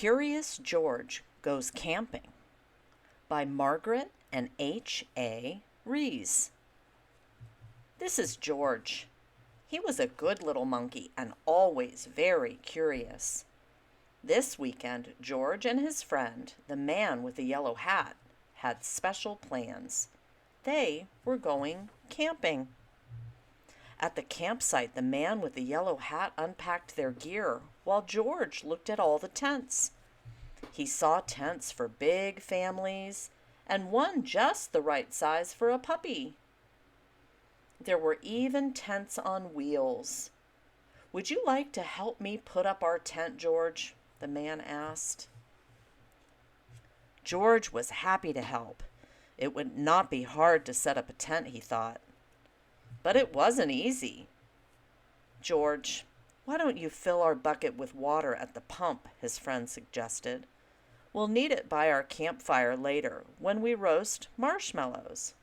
Curious George Goes Camping by Margret and H.A. Rees. This is George. He was a good little monkey and always very curious. This weekend, George and his friend, the man with the yellow hat, had special plans. They were going camping. At the campsite, the man with the yellow hat unpacked their gear while George looked at all the tents. He saw tents for big families and one just the right size for a puppy. There were even tents on wheels. "Would you like to help me put up our tent, George?" the man asked. George was happy to help. It would not be hard to set up a tent, he thought. But it wasn't easy. "George, why don't you fill our bucket with water at the pump?" his friend suggested. "We'll need it by our campfire later when we roast marshmallows."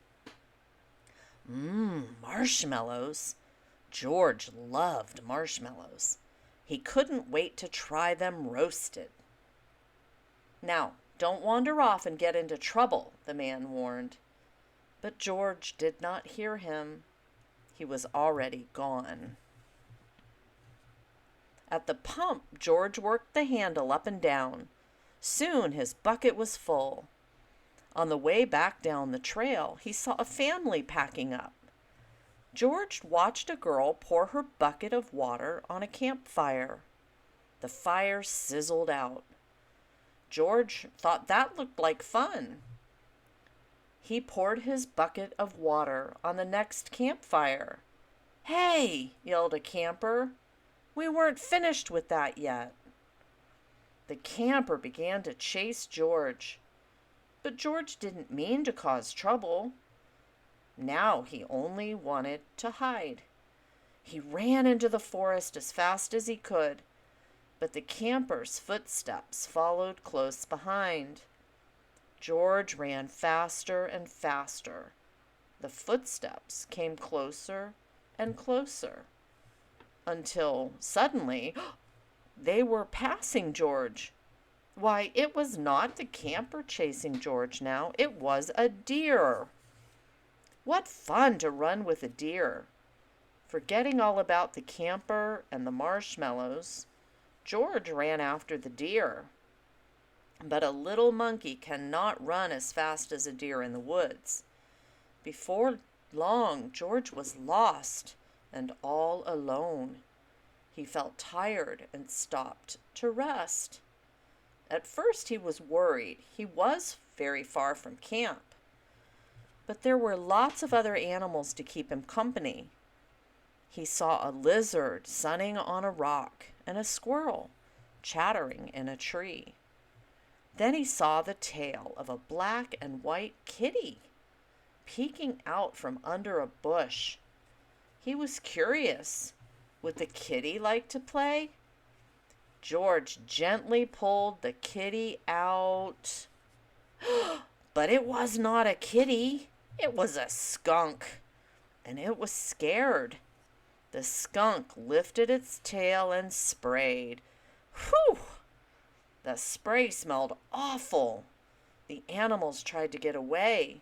Marshmallows. George loved marshmallows. He couldn't wait to try them roasted. "Now, don't wander off and get into trouble," the man warned. But George did not hear him. He was already gone. At the pump, George worked the handle up and down. Soon his bucket was full. On the way back down the trail, he saw a family packing up. George watched a girl pour her bucket of water on a campfire. The fire sizzled out. George thought that looked like fun. He poured his bucket of water on the next campfire. "Hey!" yelled a camper. "We weren't finished with that yet." The camper began to chase George. But George didn't mean to cause trouble. Now he only wanted to hide. He ran into the forest as fast as he could, but the camper's footsteps followed close behind. George ran faster and faster. The footsteps came closer and closer, until suddenly they were passing George. Why, it was not the camper chasing George now. It was a deer. What fun to run with a deer. Forgetting all about the camper and the marshmallows, George ran after the deer. But a little monkey cannot run as fast as a deer in the woods. Before long, George was lost and all alone. He felt tired and stopped to rest. At first he was worried. He was very far from camp. But there were lots of other animals to keep him company. He saw a lizard sunning on a rock and a squirrel chattering in a tree. Then he saw the tail of a black and white kitty peeking out from under a bush. He was curious. Would the kitty like to play? George gently pulled the kitty out. But it was not a kitty. It was a skunk, and it was scared. The skunk lifted its tail and sprayed. Whew! The spray smelled awful. The animals tried to get away.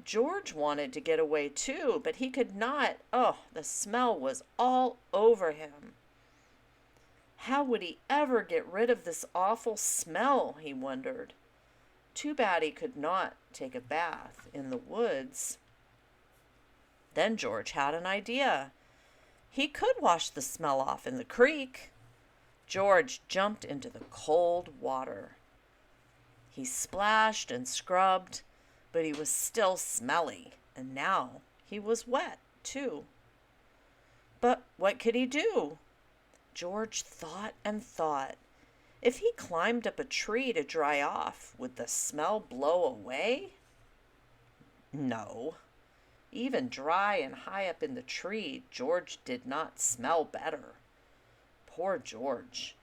George wanted to get away too, but he could not. Oh, the smell was all over him. How would he ever get rid of this awful smell, he wondered. Too bad he could not take a bath in the woods. Then George had an idea. He could wash the smell off in the creek. George jumped into the cold water. He splashed and scrubbed, but he was still smelly, and now he was wet, too. But what could he do? George thought and thought. If he climbed up a tree to dry off, would the smell blow away? No. Even dry and high up in the tree, George did not smell better. Poor George.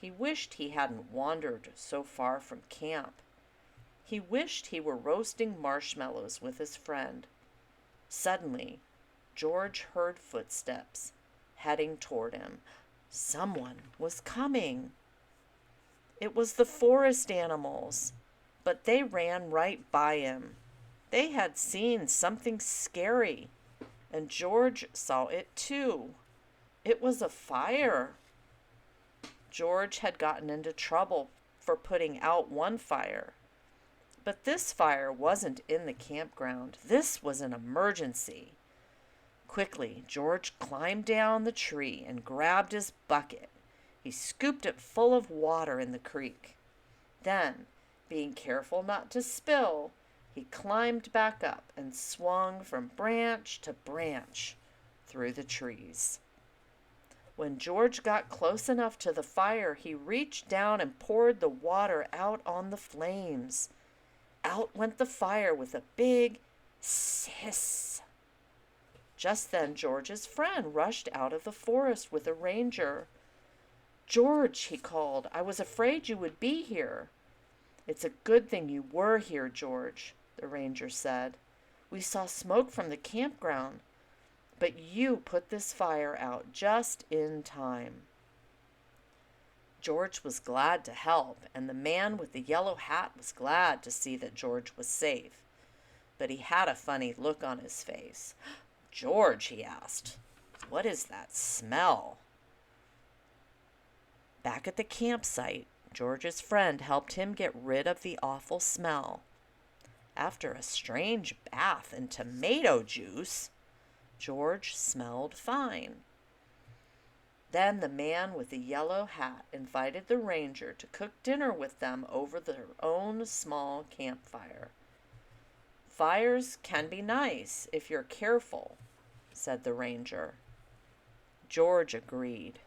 He wished he hadn't wandered so far from camp. He wished he were roasting marshmallows with his friend. Suddenly, George heard footsteps heading toward him. Someone was coming. It was the forest animals, but they ran right by him. They had seen something scary, and George saw it too. It was a fire. George had gotten into trouble for putting out one fire. But this fire wasn't in the campground. This was an emergency. Quickly, George climbed down the tree and grabbed his bucket. He scooped it full of water in the creek. Then, being careful not to spill, he climbed back up and swung from branch to branch through the trees. When George got close enough to the fire, he reached down and poured the water out on the flames. Out went the fire with a big hiss. Just then George's friend rushed out of the forest with a ranger. "George," he called, "I was afraid you would be here." "It's a good thing you were here, George," the ranger said. "We saw smoke from the campground, but you put this fire out just in time." George was glad to help, and the man with the yellow hat was glad to see that George was safe. But he had a funny look on his face. "George," he asked, "what is that smell?" Back at the campsite, George's friend helped him get rid of the awful smell. After a strange bath in tomato juice, George smelled fine. Then the man with the yellow hat invited the ranger to cook dinner with them over their own small campfire. "Fires can be nice if you're careful," said the ranger. George agreed,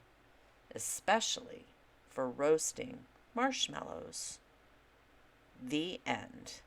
especially for roasting marshmallows. The end.